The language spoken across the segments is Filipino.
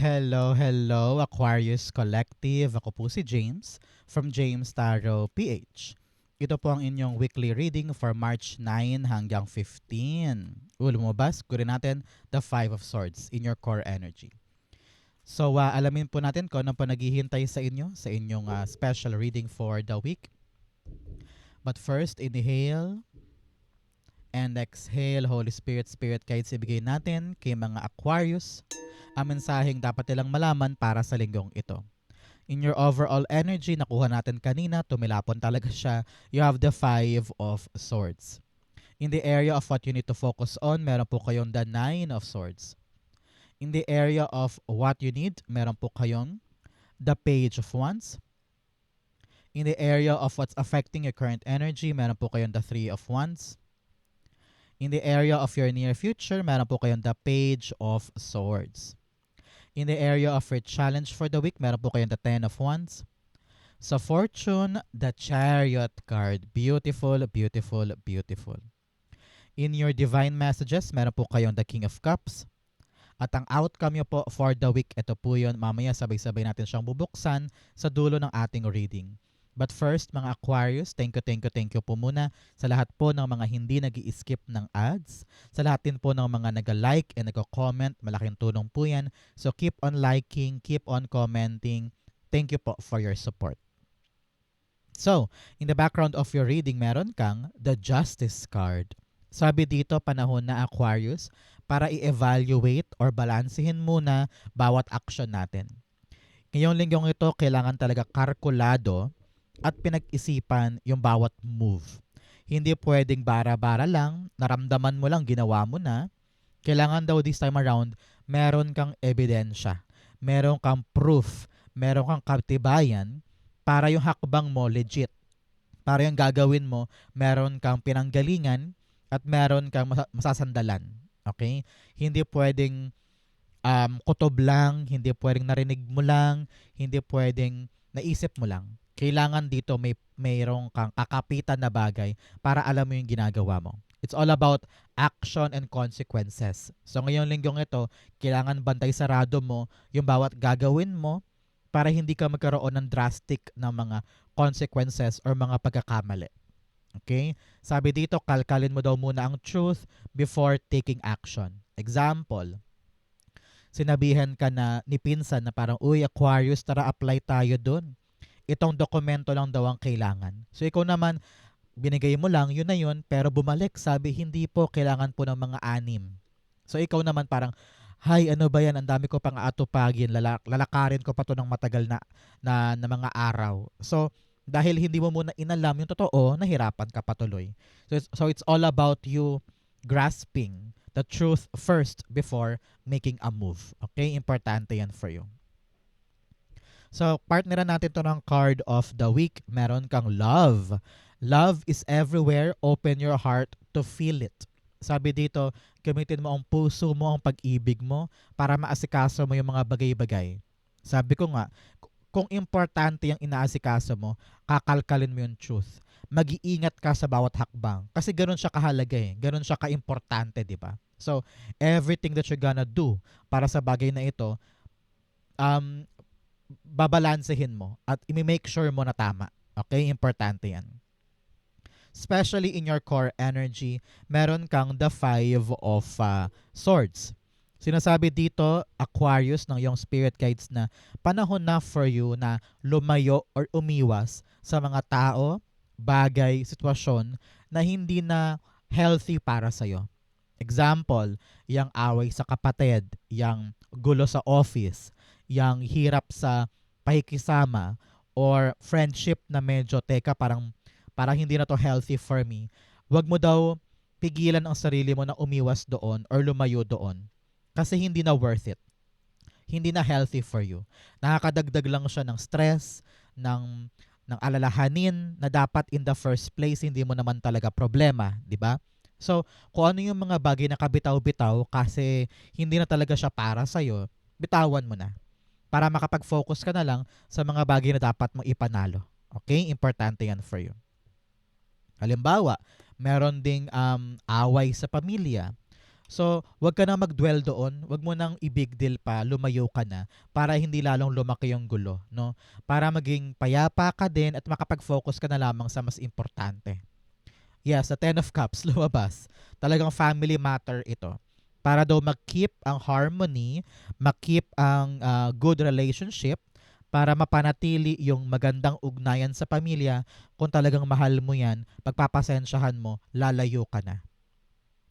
Hello, Aquarius Collective. Ako po si James from James Tarot PH. Ito po ang inyong weekly reading for March 9 hanggang 15. Lumabas, kunin natin the Five of Swords in your core energy. So, alamin po natin kung ano po naghihintay sa inyo sa inyong special reading for the week. But first, inhale and exhale. Holy Spirit, Spirit guides ibigay natin kay mga Aquarius ang mensaheng dapat nilang malaman para sa linggong ito. In your overall energy, nakuha natin kanina, tumilapon talaga siya. You have the Five of Swords. In the area of what you need to focus on, meron po kayong the Nine of Swords. In the area of what you need, meron po kayong the Page of Wands. In the area of what's affecting your current energy, meron po kayong the Three of Wands. In the area of your near future, meron po kayong the Page of Swords. In the area of your challenge for the week, meron po kayong the Ten of Wands. Sa fortune, the Chariot card. Beautiful, beautiful, beautiful. In your divine messages, meron po kayong the King of Cups. At ang outcome nyo po for the week, ito po yun. Mamaya sabay-sabay natin siyang bubuksan sa dulo ng ating reading. But first, mga Aquarius, thank you po muna sa lahat po ng mga hindi nag-i-skip ng ads. Sa lahat din po ng mga nag-like and nag-comment, malaking tulong po yan. So keep on liking, keep on commenting. Thank you po for your support. So, in the background of your reading, meron kang the Justice card. Sabi dito, panahon na Aquarius, para i-evaluate or balansehin muna bawat action natin. Ngayong linggong ito, kailangan talaga kalkulado at pinag-isipan yung bawat move. Hindi pwedeng bara-bara lang, naramdaman mo lang, ginawa mo na. Kailangan daw this time around, meron kang ebidensya, meron kang proof, meron kang katibayan para yung hakbang mo legit. Para yung gagawin mo, meron kang pinanggalingan at meron kang masasandalan. Okay? Hindi pwedeng kutob lang, hindi pwedeng narinig mo lang, hindi pwedeng naisip mo lang. Kailangan dito mayroong kang kakapitan na bagay para alam mo yung ginagawa mo. It's all about action and consequences. So ngayong linggong ito, kailangan bantay sarado mo yung bawat gagawin mo para hindi ka magkaroon ng drastic na mga consequences or mga pagkakamali. Okay? Sabi dito, kalkalin mo daw muna ang truth before taking action. Example, sinabihan ka na ni pinsan na parang, uy, Aquarius, tara apply tayo dun. Itong dokumento lang daw ang kailangan. So ikaw naman, binigay mo lang, yun na yun, pero bumalik, sabi, hindi po, kailangan po ng mga 6. So ikaw naman parang, hay, ano ba yan, ang dami ko pang atupagin, lalakarin ko pa to ng matagal na mga araw. So, dahil hindi mo muna inalam yung totoo, nahirapan ka patuloy. So it's all about you grasping the truth first before making a move. Okay? Importante yan for you. So, partneran natin to ng card of the week. Meron kang love. Love is everywhere. Open your heart to feel it. Sabi dito, gamitin mo ang puso mo, ang pag-ibig mo para maasikaso mo yung mga bagay-bagay. Sabi ko nga, kung importante yung inaasikaso mo, kakalkalin mo yung truth. Mag-iingat ka sa bawat hakbang. Kasi ganun siya kahalaga eh. Ganun siya kaimportante, di ba? So, everything that you're gonna do para sa bagay na ito, babalansehin mo at i-make sure mo na tama. Okay? Importante yan. Especially in your core energy, meron kang the Five of Swords. Sinasabi dito, Aquarius, ng iyong spirit guides na panahon na for you na lumayo or umiwas sa mga tao, bagay, sitwasyon na hindi na healthy para sa'yo. Example, yung away sa kapatid, yung gulo sa office, yung hirap sa pakikisama, or friendship na medyo, teka, parang hindi na to healthy for me. Wag mo daw pigilan ang sarili mo na umiwas doon or lumayo doon. Kasi hindi na worth it. Hindi na healthy for you. Nakakadagdag lang siya ng stress, ng alalahanin na dapat in the first place hindi mo naman talaga problema, di ba? So, kung ano yung mga bagay na kabitaw-bitaw kasi hindi na talaga siya para sa'yo, bitawan mo na. Para makapag-focus ka na lang sa mga bagay na dapat mong ipanalo. Okay? Importante yan for you. Halimbawa, meron ding away sa pamilya. So, wag ka na mag-dwell doon, wag mo nang i-big deal pa, lumayo ka na para hindi lalong lumaki yung gulo, no? Para maging payapa ka din at makapag-focus ka na lamang sa mas importante. Yes, the Ten of Cups lumabas. Talagang family matter ito. Para daw mag-keep ang harmony, mag-keep ang good relationship, para mapanatili yung magandang ugnayan sa pamilya. Kung talagang mahal mo yan, pagpapasensyahan mo, lalayo ka na.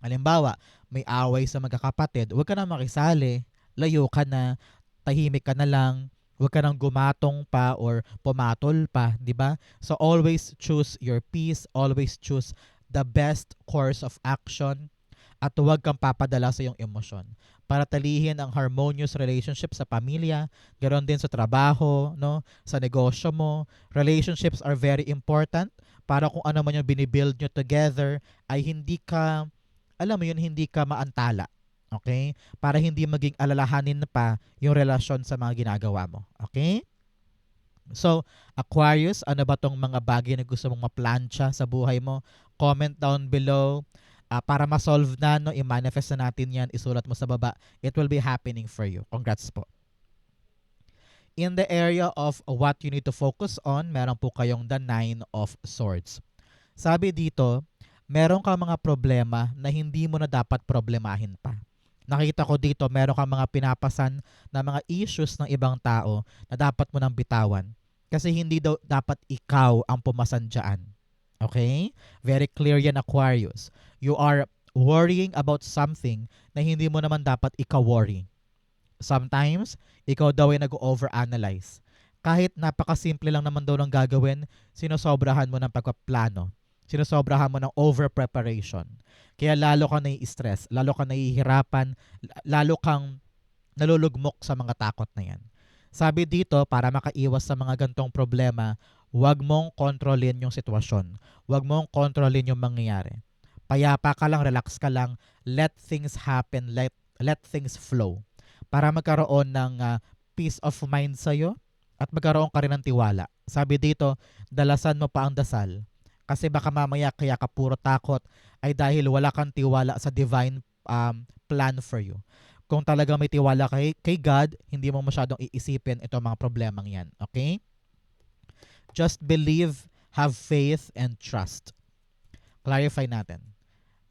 Halimbawa, may away sa magkakapatid, huwag ka na makisali, layo ka na, tahimik ka na lang, huwag ka nang gumatong pa or pumatol pa, di ba? So always choose your peace, always choose the best course of action, at huwag kang papadala sa iyong emosyon. Para talihin ang harmonious relationship sa pamilya, ganoon din sa trabaho, no? Sa negosyo mo. Relationships are very important para kung ano man yung binibuild nyo together ay hindi ka, alam mo yun, hindi ka maantala. Okay? Para hindi maging alalahanin pa yung relasyon sa mga ginagawa mo. Okay? So, Aquarius, ano ba tong mga bagay na gusto mong maplantsa sa buhay mo? Comment down below. Para ma-solve na, no, i-manifest na natin yan, isulat mo sa baba. It will be happening for you. Congrats po. In the area of what you need to focus on, meron po kayong the Nine of Swords. Sabi dito, meron kang mga problema na hindi mo na dapat problemahin pa. Nakita ko dito, meron kang mga pinapasan na mga issues ng ibang tao na dapat mo nang bitawan. Kasi hindi daw dapat ikaw ang pumasan dyan. Okay? Very clear yan, Aquarius. You are worrying about something na hindi mo naman dapat ika-worry. Sometimes, ikaw daw ay nag-overanalyze. Kahit napakasimple lang naman daw ng gagawin, sinosobrahan mo ng pagpaplano. Sinosobrahan mo ng over-preparation. Kaya lalo kang nai-stress, lalo kang nahihirapan, lalo kang nalulugmok sa mga takot na yan. Sabi dito, para makaiwas sa mga gantong problema, huwag mong kontrolin yung sitwasyon. Huwag mong kontrolin yung mangyayari. Payapa ka lang, relax ka lang, let things happen, let things flow. Para magkaroon ng peace of mind sa'yo at magkaroon ka rin ng tiwala. Sabi dito, dalasan mo pa ang dasal. Kasi baka mamaya kaya ka puro takot ay dahil wala kang tiwala sa divine plan for you. Kung talagang may tiwala kay God, hindi mo masyadong iisipin itong mga problemang yan. Okay? Just believe, have faith, and trust. Clarify natin.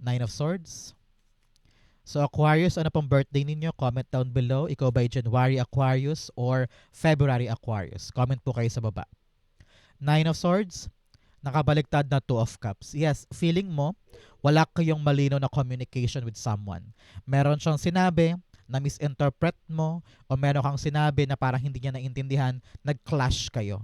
Nine of Swords. So Aquarius, ano pong birthday ninyo? Comment down below. Ikaw ba January Aquarius or February Aquarius? Comment po kayo sa baba. Nine of Swords. Nakabaliktad na Two of Cups. Yes, feeling mo, wala kayong malinaw na communication with someone. Meron siyang sinabi, na misinterpret mo, o meron kang sinabi na parang hindi niya naintindihan, nag-clash kayo.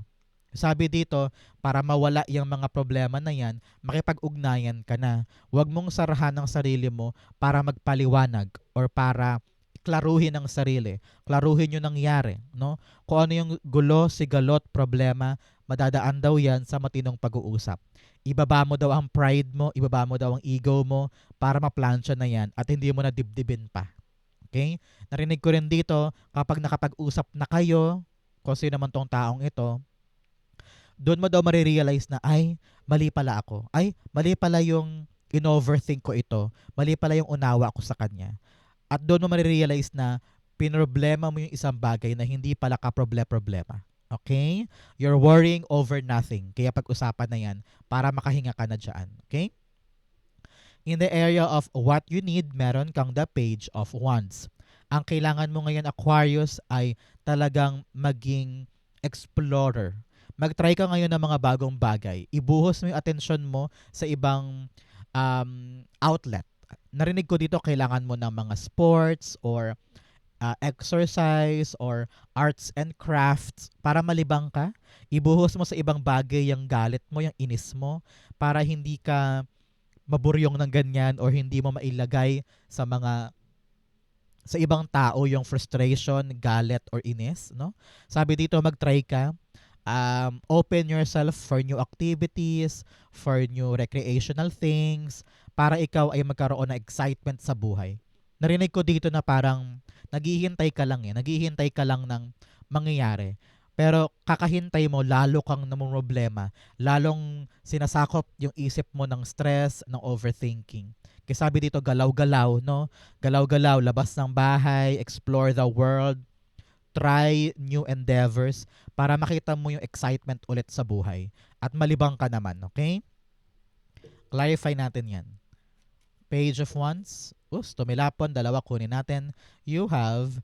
Sabi dito, para mawala yung mga problema na yan, makipag-ugnayan ka na. Huwag mong sarahan ang sarili mo para magpaliwanag or para klaruhin ang sarili. Klaruhin yung nangyari. No? Kung ano yung gulo, sigalot, problema, madadaan daw yan sa matinong pag-uusap. Ibaba mo daw ang pride mo, ibaba mo daw ang ego mo para maplansya na yan at hindi mo na dibdibin pa. Okay? Narinig ko rin dito, kapag nakapag-usap na kayo, kung sino naman tong taong ito, doon mo daw marirealize na, ay, mali pala ako. Ay, mali pala yung in-overthink ko ito. Mali pala yung unawa ko sa kanya. At doon mo marirealize na pinroblema mo yung isang bagay na hindi pala ka-problema. Okay? You're worrying over nothing. Kaya pag-usapan na yan para makahinga ka na dyan. Okay? In the area of what you need, meron kang the Page of Wands. Ang kailangan mo ngayon, Aquarius, ay talagang maging explorer. Mag-try ka ngayon ng mga bagong bagay. Ibuhos mo yung atensyon mo sa ibang outlet. Narinig ko dito, kailangan mo ng mga sports or exercise or arts and crafts para malibang ka. Ibuhos mo sa ibang bagay yung galit mo, yung inis mo, para hindi ka maburyong ng ganyan or hindi mo mailagay sa ibang tao yung frustration, galit or inis, no? Sabi dito, mag-try ka, open yourself for new activities, for new recreational things, para ikaw ay magkaroon ng excitement sa buhay. Narinig ko dito na parang naghihintay ka lang ng mangyayari. Pero kakahintay mo, lalo kang namumroblema, lalong sinasakop yung isip mo ng stress, ng overthinking. Kaya sabi dito, galaw-galaw, no? Galaw-galaw, labas ng bahay, explore the world, try new endeavors para makita mo yung excitement ulit sa buhay. At malibang ka naman, okay? Clarify natin yan. Page of Wands. Tumilapon, dalawa kunin natin. You have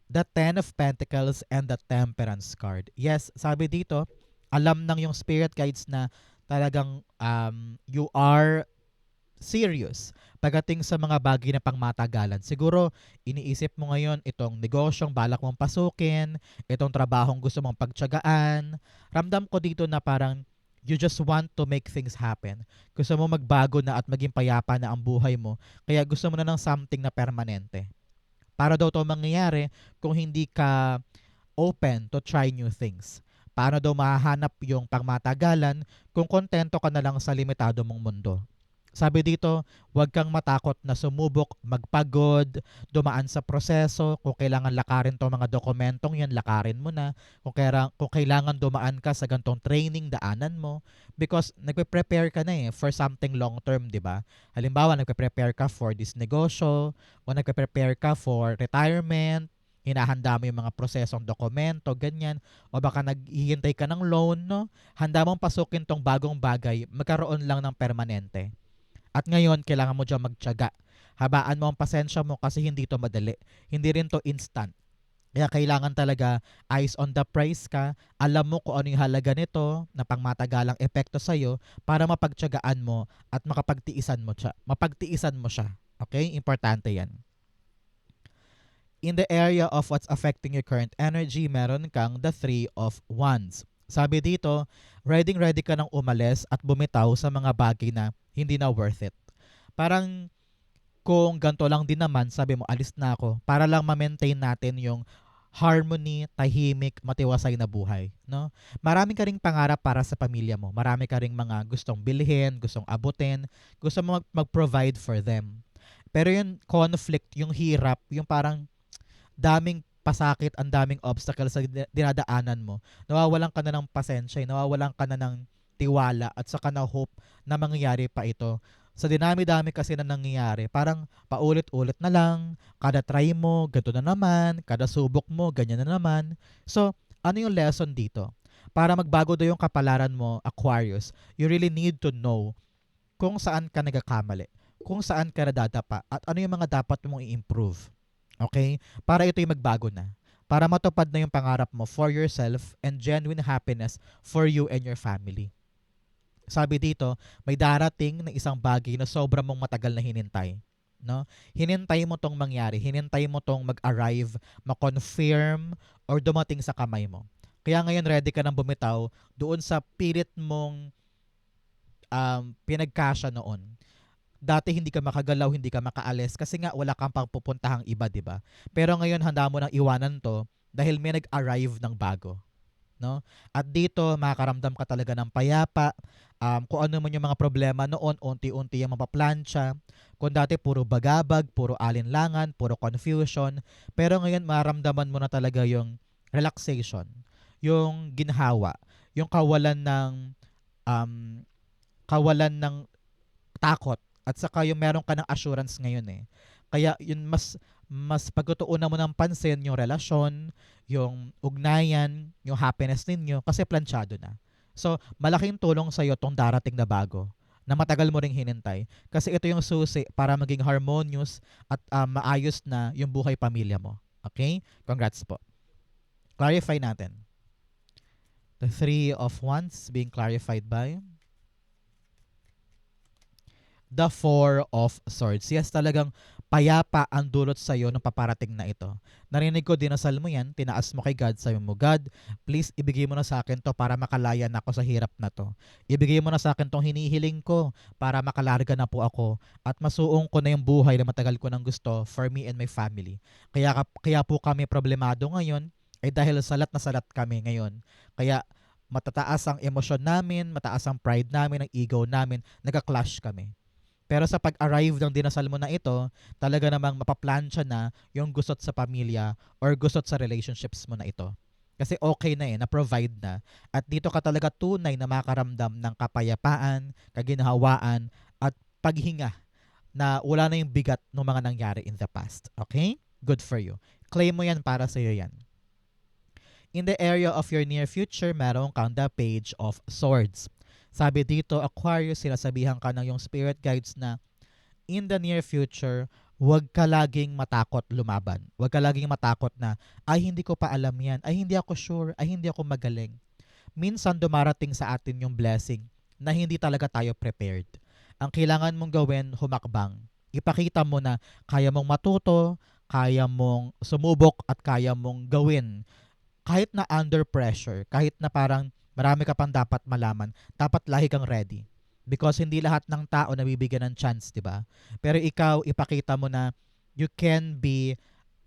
the Ten of Pentacles and the Temperance card. Yes, sabi dito, alam ng yung spirit guides na talagang you are serious pagdating sa mga bagay na pangmatagalan. Siguro, iniisip mo ngayon itong negosyong balak mong pasukin, itong trabahong gusto mong pagtiyagaan. Ramdam ko dito na parang you just want to make things happen. Gusto mo magbago na at maging payapa na ang buhay mo. Kaya gusto mo na ng something na permanente. Para daw to mangyayari kung hindi ka open to try new things. Paano daw mahahanap yung pangmatagalan kung kontento ka na lang sa limitado mong mundo? Sabi dito, huwag kang matakot na sumubok, magpagod, dumaan sa proseso. Kung kailangan lakarin tong mga dokumentong yan, lakarin mo na. Kung kailangan dumaan ka sa gantong training, daanan mo. Because nagpe-prepare ka na for something long term, di ba? Halimbawa, nagpe-prepare ka for this negosyo, o nagpe-prepare ka for retirement, hinahanda mo yung mga prosesong dokumento, ganyan. O baka naghihintay ka ng loan, no? Handa mong pasukin tong bagong bagay, magkaroon lang ng permanente. At ngayon, kailangan mo dyan magtiyaga. Habaan mo ang pasensya mo kasi hindi to madali. Hindi rin to instant. Kaya kailangan talaga eyes on the prize ka. Alam mo kung ano yung halaga nito na pangmatagalang epekto sa'yo para mapagtiyagaan mo at mapagtiisan mo siya. Okay? Importante yan. In the area of what's affecting your current energy, meron kang the Three of Wands. Sabi dito, ready ka nang umalis at bumitaw sa mga bagay na hindi na worth it. Parang kung ganito lang din naman, sabi mo, alis na ako para lang ma-maintain natin yung harmony, tahimik, matiwasay na buhay. No? Marami ka ring pangarap para sa pamilya mo. Marami ka ring mga gustong bilhin, gustong abutin, gusto mo mag-provide for them. Pero yung conflict, yung hirap, yung parang daming pasakit, ang daming obstacles sa dinadaanan mo. Nawawalan ka na ng pasensya, nawawalan ka na ng tiwala at saka na hope na mangyayari pa ito. Sa dinami-dami kasi na nangyayari, parang paulit-ulit na lang, kada try mo, ganito na naman, kada subok mo, ganyan na naman. So, ano yung lesson dito? Para magbago daw yung kapalaran mo, Aquarius, you really need to know kung saan ka nagkakamali, kung saan ka nadadapa, at ano yung mga dapat mong i-improve. Okay? Para ito'y magbago na. Para matupad na yung pangarap mo for yourself and genuine happiness for you and your family. Sabi dito, may darating na isang bagay na sobra mong matagal na hinintay. No? Hinintay mo tong mangyari, hinintay mo tong mag-arrive, ma-confirm, or dumating sa kamay mo. Kaya ngayon ready ka nang bumitaw doon sa pilit mong pinagkasya noon. Dati hindi ka makagalaw, hindi ka makaalis kasi nga wala kang pagpupuntahang iba, di ba? Pero ngayon handa mo nang iwanan to dahil may nag-arrive ng bago. No? At dito, makakaramdam ka talaga ng payapa. Kung ano man yung mga problema noon, unti-unti yung mapaplansya. Kung dati puro bagabag, puro alinlangan, puro confusion. Pero ngayon, maramdaman mo na talaga yung relaxation, yung ginhawa, yung um, kawalan ng takot. At saka yung meron ka ng assurance ngayon eh. Kaya yun mas pagtutuunan mo ng pansin yung relasyon, yung ugnayan, yung happiness ninyo kasi planchado na. So, malaking tulong sa iyo tong darating na bago na matagal mo ring hinintay kasi ito yung susi para maging harmonious at maayos na yung buhay pamilya mo. Okay? Congrats po. Clarify natin. The Three of Wands being clarified by the Four of Swords. Yes, talagang payapa ang dulot sa iyo ng paparating na ito. Narinig ko, dinasal mo yan, tinaas mo kay God, sabi mo, God, please ibigay mo na sa akin to para makalaya na ako sa hirap na to. Ibigay mo na sa akin tong hinihiling ko para makalarga na po ako at masuong ko na yung buhay na matagal ko nang gusto for me and my family. Kaya po kami problemado ngayon ay dahil salat na salat kami ngayon. Kaya matataas ang emosyon namin, mataas ang pride namin, ang ego namin, nagka-clash kami. Pero sa pag-arrive ng dinasal mo na ito, talaga namang mapaplansya na yung gusot sa pamilya or gusot sa relationships mo na ito. Kasi okay na na-provide na. At dito ka talaga tunay na makaramdam ng kapayapaan, kaginhawaan, at paghinga na wala na yung bigat ng mga nangyari in the past. Okay? Good for you. Claim mo yan, para sa'yo yan. In the area of your near future, meron kang the Page of Swords. Sabi dito, Aquarius, sinasabihan ka ng yung spirit guides na in the near future, huwag ka laging matakot lumaban. Huwag ka laging matakot na, ay hindi ko pa alam yan, ay hindi ako sure, ay hindi ako magaling. Minsan dumarating sa atin yung blessing na hindi talaga tayo prepared. Ang kailangan mong gawin, humakbang. Ipakita mo na kaya mong matuto, kaya mong sumubok at kaya mong gawin. Kahit na under pressure, kahit na parang marami ka pang dapat malaman, dapat lahi kang ready. Because hindi lahat ng tao nabibigyan ng chance, di ba? Pero ikaw, ipakita mo na you can be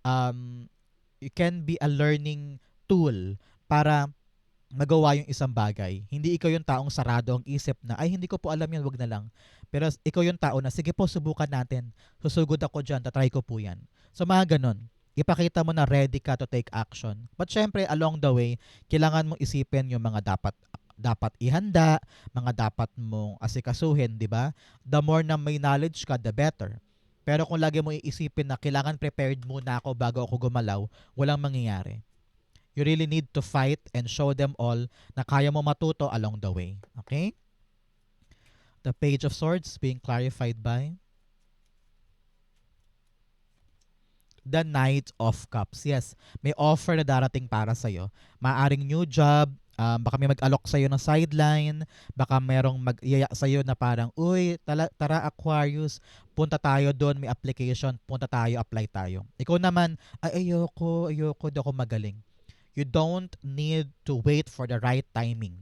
um, you can be a learning tool para magawa yung isang bagay. Hindi ikaw yung taong sarado ang isip na, ay hindi ko po alam yan, wag na lang. Pero ikaw yung tao na, sige po, subukan natin. Susugod ako dyan, tatry ko po yan. So mga ganun. Ipakita mo na ready ka to take action. But syempre, along the way, kailangan mong isipin yung mga dapat ihanda, mga dapat mong asikasuhin, di ba? The more na may knowledge ka, the better. Pero kung lagi mo iisipin na kailangan prepared muna ako bago ako gumalaw, walang mangyayari. You really need to fight and show them all na kaya mo matuto along the way. Okay? The Page of Swords being clarified by the Knight of Cups. Yes, may offer na darating para sa'yo. Maaring new job, baka may mag-alok sa'yo ng sideline, baka merong mag-iyaya sa'yo na parang, uy, tara Aquarius, punta tayo doon, may application, punta tayo, apply tayo. Ikaw naman, ay ayoko, di ako magaling. You don't need to wait for the right timing.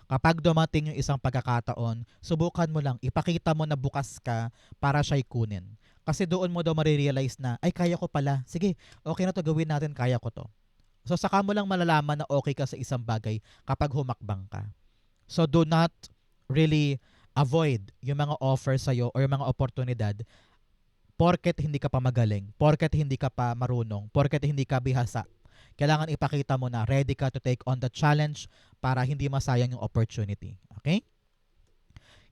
Kapag dumating yung isang pagkakataon, subukan mo lang, ipakita mo na bukas ka para siya'y kunin. Kasi doon mo daw marirealize na, ay kaya ko pala, sige, okay na to, gawin natin, kaya ko to. So saka mo lang malalaman na okay ka sa isang bagay kapag humakbang ka. So do not really avoid yung mga offer sa'yo or yung mga oportunidad porket hindi ka pa magaling, porket hindi ka pa marunong, porket hindi ka bihasa. Kailangan ipakita mo na ready ka to take on the challenge para hindi masayang yung opportunity. Okay?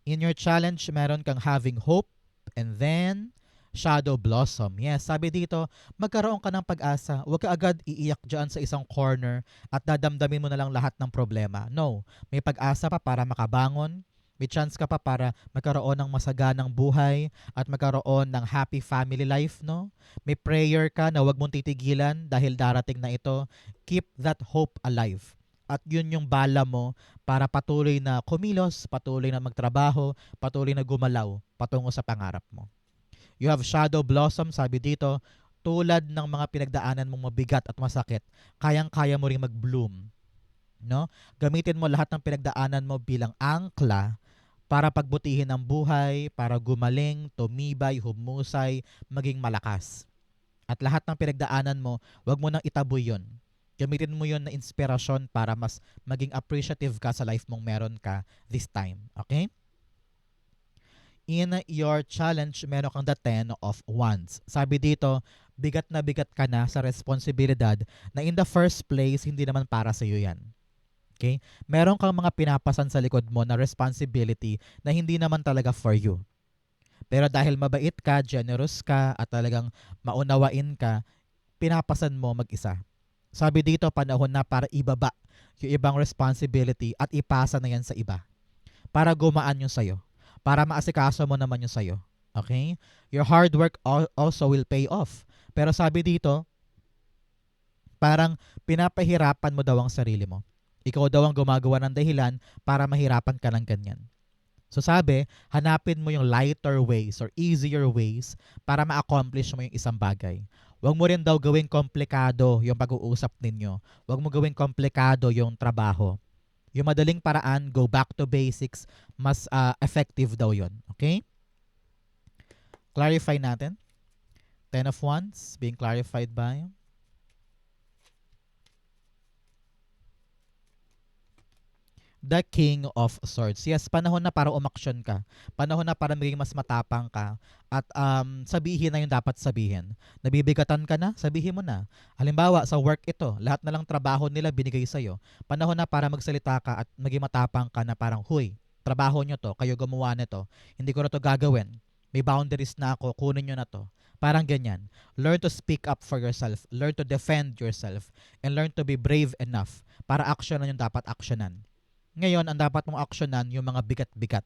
In your challenge, meron kang having hope and then shadow blossom. Yes, sabi dito, magkaroon ka ng pag-asa. Huwag ka agad iiyak dyan sa isang corner at dadamdamin mo na lang lahat ng problema. No, may pag-asa pa para makabangon. May chance ka pa para magkaroon ng masaganang buhay at magkaroon ng happy family life, no? May prayer ka na huwag mong titigilan dahil darating na ito. Keep that hope alive. At yun yung bala mo para patuloy na kumilos, patuloy na magtrabaho, patuloy na gumalaw patungo sa pangarap mo. You have shadow blossom, sabi dito, tulad ng mga pinagdaanan mong mabigat at masakit, kayang-kaya mo ring mag-bloom. No? Gamitin mo lahat ng pinagdaanan mo bilang angkla para pagbutihin ang buhay, para gumaling, tumibay, humusay, maging malakas. At lahat ng pinagdaanan mo, wag mo nang itaboy yun. Gamitin mo yun na inspirasyon para mas maging appreciative ka sa life mong meron ka this time. Okay? In your challenge, meron kang the 10 of Wands. Sabi dito, bigat na bigat ka na sa responsibilidad na in the first place, hindi naman para sa iyo yan. Okay? Meron kang mga pinapasan sa likod mo na responsibility na hindi naman talaga for you. Pero dahil mabait ka, generous ka, at talagang maunawain ka, pinapasan mo mag-isa. Sabi dito, panahon na para ibaba yung ibang responsibility at ipasa na yan sa iba. Para gumaan yung sayo. Para maasikaso mo naman yung sayo. Okay? Your hard work also will pay off. Pero sabi dito, parang pinapahirapan mo daw ang sarili mo. Ikaw daw ang gumagawa ng dahilan para mahirapan ka ng ganyan. So sabi, hanapin mo yung lighter ways or easier ways para ma-accomplish mo yung isang bagay. Huwag mo rin daw gawing komplikado yung pag-uusap ninyo. Huwag mo gawing komplikado yung trabaho. Yung madaling paraan, go back to basics, mas effective daw yun. Okay? Clarify natin. 10 of Wands being clarified by the King of Swords. Yes, panahon na para umaksyon ka. Panahon na para maging mas matapang ka. At sabihin na yung dapat sabihin. Nabibigatan ka na, sabihin mo na. Halimbawa, sa work ito, lahat na lang trabaho nila binigay sa'yo. Panahon na para magsalita ka at maging matapang ka na parang, huy, trabaho nyo to, kayo gumawa nito. Hindi ko na to gagawin. May boundaries na ako, kunin nyo na to. Parang ganyan. Learn to speak up for yourself. Learn to defend yourself. And learn to be brave enough para actionan yung dapat actionan. Ngayon, ang dapat mong actionan yung mga bigat-bigat.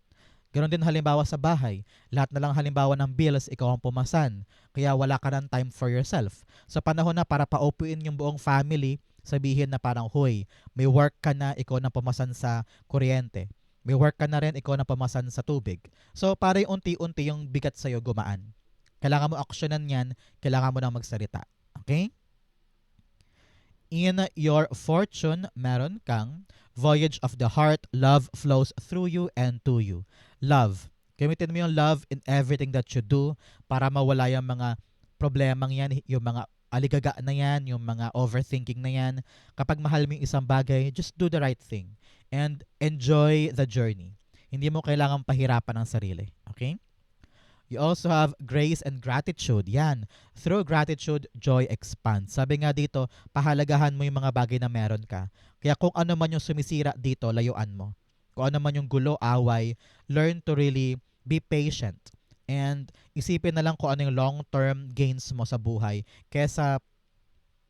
Ganon din halimbawa sa bahay. Lahat na lang halimbawa ng bills, ikaw ang pumasan. Kaya wala ka ng time for yourself. Sa panahon na para paupuin yung buong family, sabihin na parang, hoy, may work ka na, ikaw na pumasan sa kuryente. May work ka na rin, ikaw na pumasan sa tubig. So, para yung unti-unti yung bigat sa'yo gumaan. Kailangan mo actionan yan, kailangan mo nang magsalita. Okay? In your fortune, meron kang voyage of the heart, love flows through you and to you. Love. Gamitin mo yung love in everything that you do para mawala yung mga problemang yan, yung mga aligaga na yan, yung mga overthinking na yan. Kapag mahal mo yung isang bagay, just do the right thing and enjoy the journey. Hindi mo kailangang pahirapan ang sarili. Okay? You also have grace and gratitude. Yan. Through gratitude, joy expands. Sabi nga dito, pahalagahan mo yung mga bagay na meron ka. Kaya kung ano man yung sumisira dito, layuan mo. Kung ano man yung gulo, away, learn to really be patient. And isipin na lang kung ano yung long-term gains mo sa buhay kesa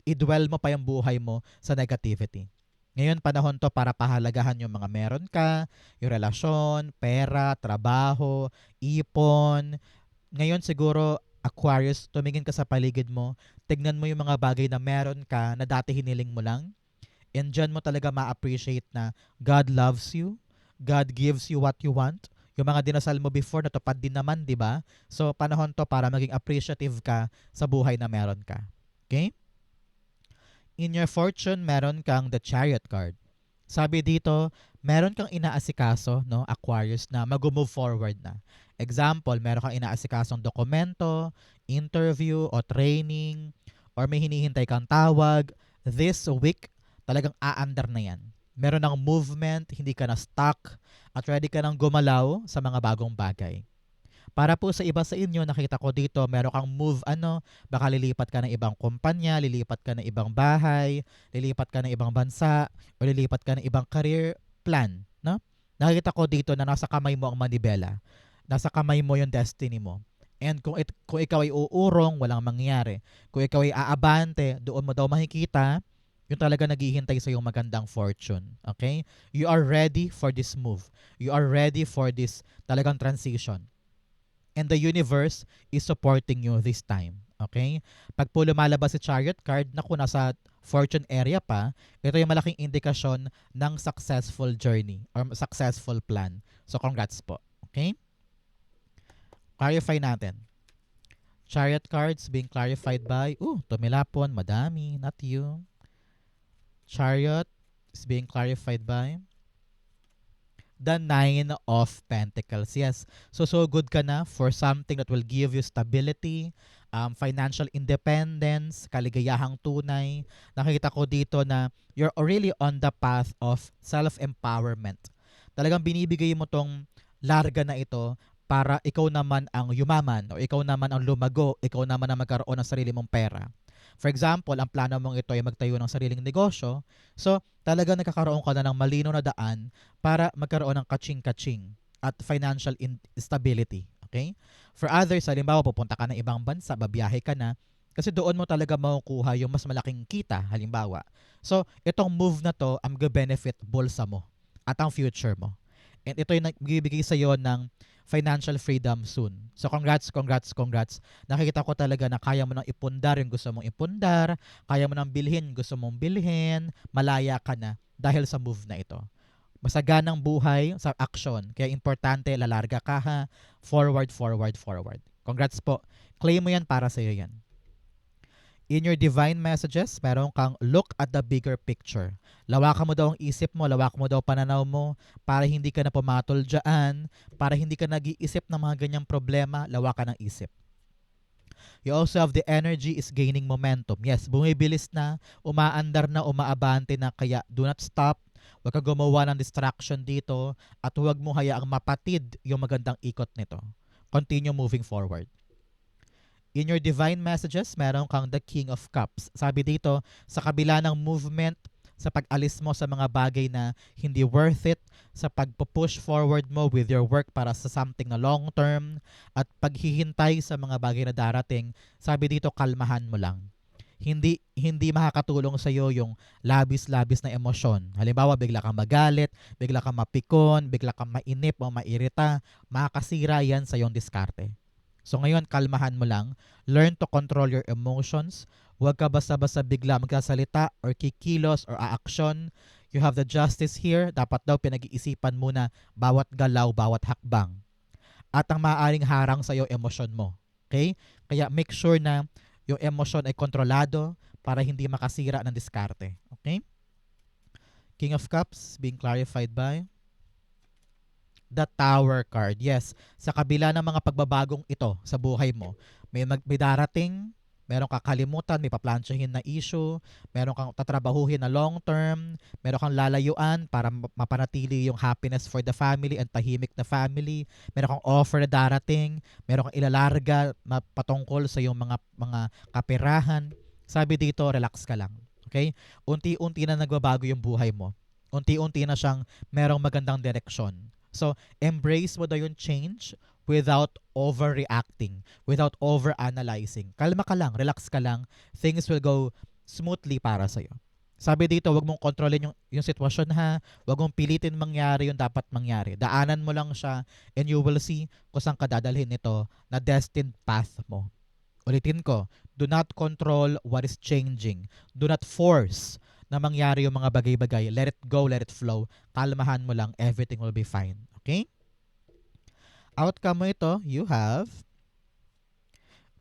i-dwell mo pa yung buhay mo sa negativity. Ngayon, panahon to para pahalagahan yung mga meron ka, yung relasyon, pera, trabaho, ipon. Ngayon siguro, Aquarius, tumingin ka sa paligid mo, tignan mo yung mga bagay na meron ka na dati hiniling mo lang. And dyan mo talaga ma-appreciate na God loves you, God gives you what you want. Yung mga dinasal mo before, natupad din naman, di ba? So, panahon to para maging appreciative ka sa buhay na meron ka. Okay? In your fortune, meron kang the Chariot card. Sabi dito, meron kang inaasikaso, no, Aquarius, na mag-move forward na. Example, meron kang inaasikasong dokumento, interview, o training, or may hinihintay kang tawag. This week, talagang aandar na yan. Meron ng movement, hindi ka na stuck, at ready ka nang gumalaw sa mga bagong bagay. Para po sa iba sa inyo, nakita ko dito, meron kang move, baka lilipat ka ng ibang kumpanya, lilipat ka ng ibang bahay, lilipat ka ng ibang bansa, o lilipat ka ng ibang career plan, no? Nakita ko dito na nasa kamay mo ang manibela. Nasa kamay mo yung destiny mo. And kung ikaw ay uurong, walang mangyayari. Kung ikaw ay aabante, doon mo daw makikita yung talaga naghihintay sa yung magandang fortune. Okay? You are ready for this move. You are ready for this talagang transition. And the universe is supporting you this time. Okay? Pag po lumalabas si Chariot card, naku, nasa fortune area pa, ito yung malaking indikasyon ng successful journey or successful plan. So, congrats po. Okay? Clarify natin. Chariot cards being clarified by, tumilapon, madami, not you. Chariot is being clarified by the Nine of Pentacles. Yes. So good ka na for something that will give you stability, financial independence, kaligayahang tunay. Nakita ko dito na you're really on the path of self-empowerment. Talagang binibigay mo tong larga na ito para ikaw naman ang yumaman o ikaw naman ang lumago, ikaw naman ang magkaroon ng sarili mong pera. For example, ang plano mong ito ay magtayo ng sariling negosyo. So, talaga nagkakaroon ka na ng malinaw na daan para magkaroon ng kaching-kaching at financial stability. Okay? For others, halimbawa, pupunta ka ng ibang bansa, babiyahe ka na, kasi doon mo talaga makukuha yung mas malaking kita, halimbawa. So, itong move na to, ang benefit bulsa mo at ang future mo. And ito yung nagbibigay sa'yo ng financial freedom soon. So congrats. Nakikita ko talaga na kaya mo nang ipundar yung gusto mong ipundar, kaya mo nang bilhin gusto mong bilhin, malaya ka na dahil sa move na ito. Masaganang buhay sa action. Kaya importante, lalarga ka ha. Forward. Congrats po. Claim mo yan, para sa'yo yan. In your divine messages, meron kang look at the bigger picture. Lawakan mo daw ang isip mo, lawakan mo daw pananaw mo para hindi ka na pumatol dyan, para hindi ka nag-iisip ng mga ganyang problema, lawakan ang isip. You also have the energy is gaining momentum. Yes, bumibilis na, umaandar na, umaabante na, kaya do not stop. Huwag ka gumawa ng distraction dito at huwag mo hayaang mapatid yung magandang ikot nito. Continue moving forward. In your divine messages, meron kang the King of Cups. Sabi dito, sa kabila ng movement, sa pag-alis mo sa mga bagay na hindi worth it, sa pag-push forward mo with your work para sa something na long term, at paghihintay sa mga bagay na darating. Sabi dito, kalmahan mo lang. Hindi makakatulong sa iyo yung labis-labis na emosyon. Halimbawa, bigla kang magalit, bigla kang mapikon, bigla kang mainip o mairita, makakasira yan sa iyong diskarte. So ngayon, kalmahan mo lang. Learn to control your emotions. Huwag ka basta-basta bigla magsasalita or kikilos or aaksyon. You have the justice here. Dapat daw pinag-iisipan muna bawat galaw, bawat hakbang. At ang maaaring harang sa iyo, emosyon mo. Okay? Kaya make sure na yung emosyon ay kontrolado para hindi makasira ng diskarte. Okay? King of Cups being clarified by the Tower card. Yes, sa kabila ng mga pagbabagong ito sa buhay mo, may darating, meron kang kalimutan, may paplansyahin na issue, meron kang tatrabahuhin na long term, meron kang lalayuan para mapanatili yung happiness for the family and tahimik na family, meron kang offer na darating, meron kang ilalarga patungkol sa yung mga kaperahan. Sabi dito, relax ka lang. Okay? Unti-unti na nagbabago yung buhay mo. Unti-unti na siyang merong magandang direksyon. So, embrace mo daw yung change without overreacting, without overanalyzing. Kalma ka lang, relax ka lang. Things will go smoothly para sa'yo. Sabi dito, wag mong kontrolin yung sitwasyon ha. Wag mong pilitin mangyari yung dapat mangyari. Daanan mo lang siya and you will see kung saan ka dadalhin nito na destined path mo. Ulitin ko, do not control what is changing. Do not force na mangyari yung mga bagay-bagay. Let it go, let it flow. Kalmahan mo lang, everything will be fine. Okay? Outcome mo ito, you have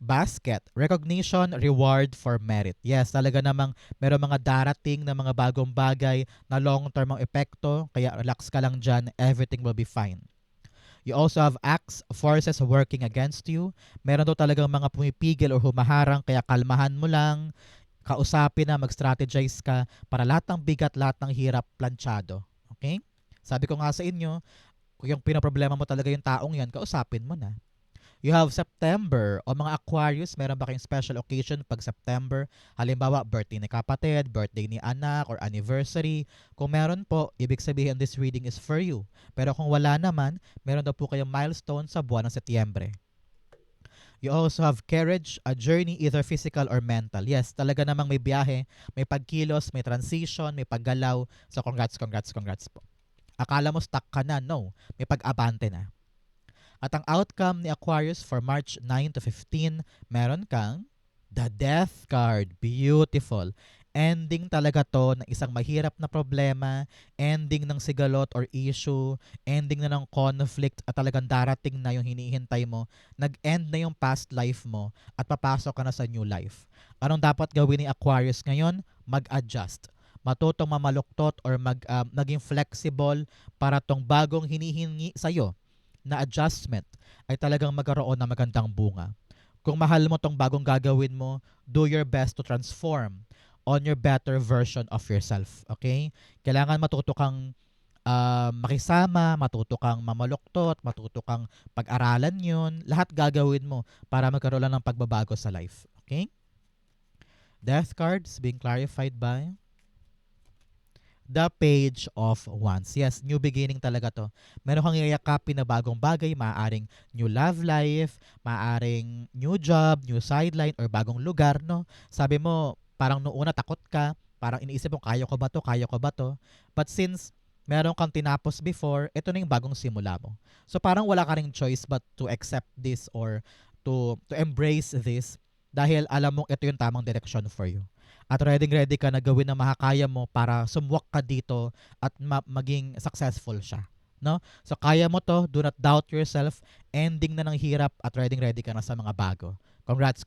basket, recognition, reward for merit. Yes, talaga namang meron mga darating na mga bagong bagay na long-term ang epekto, kaya relax ka lang dyan, everything will be fine. You also have acts, forces working against you. Meron daw talagang mga pumipigil o humaharang, kaya kalmahan mo lang, kausapin na, mag-strategize ka para lahat ng bigat, lahat ng hirap, planchado. Okay? Sabi ko nga sa inyo, kung yung pinaproblema mo talaga yung taong yan, kausapin mo na. You have September o mga Aquarius, meron ba kayong special occasion pag September? Halimbawa, birthday ni kapatid, birthday ni anak, or anniversary. Kung meron po, ibig sabihin this reading is for you. Pero kung wala naman, meron daw po kayong milestone sa buwan ng Setyembre. You also have courage, a journey either physical or mental. Yes, talaga namang may biyahe, may pagkilos, may transition, may paggalaw. So congrats po. Akala mo stuck ka na? No, may pag-abante na. At ang outcome ni Aquarius for March 9 to 15, meron kang the Death card. Beautiful. Ending talaga to ng isang mahirap na problema, ending ng sigalot or issue, ending na ng conflict at talagang darating na yung hinihintay mo, nag-end na yung past life mo at papasok ka na sa new life. Anong dapat gawin ni Aquarius ngayon? Mag-adjust. Matutong mamaluktot or maging flexible para tong bagong hinihingi sa'yo na adjustment ay talagang magkaroon ng magandang bunga. Kung mahal mo tong bagong gagawin mo, do your best to transform on your better version of yourself. Okay? Kailangan matuto kang makisama, matuto kang mamaluktot, matuto kang pag-aralan yun. Lahat gagawin mo para magkaroon lang ng pagbabago sa life. Okay? Death cards being clarified by the Page of Wands. Yes, new beginning talaga to. Meron kang yayakapin na bagong bagay, maaaring new love life, maaaring new job, new sideline, or bagong lugar, no? Sabi mo, parang noong una takot ka, parang iniisip mo, kaya ko ba to? But since meron kang tinapos before, ito na yung bagong simula mo. So parang wala ka ring choice but to accept this or to embrace this dahil alam mong ito yung tamang direction for you. At ready ka na gawin ang makakaya mo para sumwak ka dito at maging successful siya. No? So kaya mo to, do not doubt yourself, ending na ng hirap at ready ka na sa mga bago. Congrats.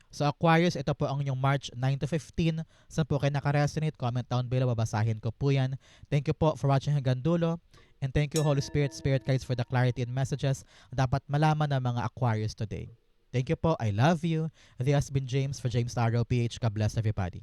So Aquarius, ito po ang inyong March 9 to 15. Saan po kayo nakaresonate? Comment down below, babasahin ko po yan. Thank you po for watching hanggang dulo. And thank you Holy Spirit, Spirit Guides for the clarity and messages na dapat malaman ng mga Aquarius today. Thank you po. I love you. This has been James for James Tarot PH. God bless everybody.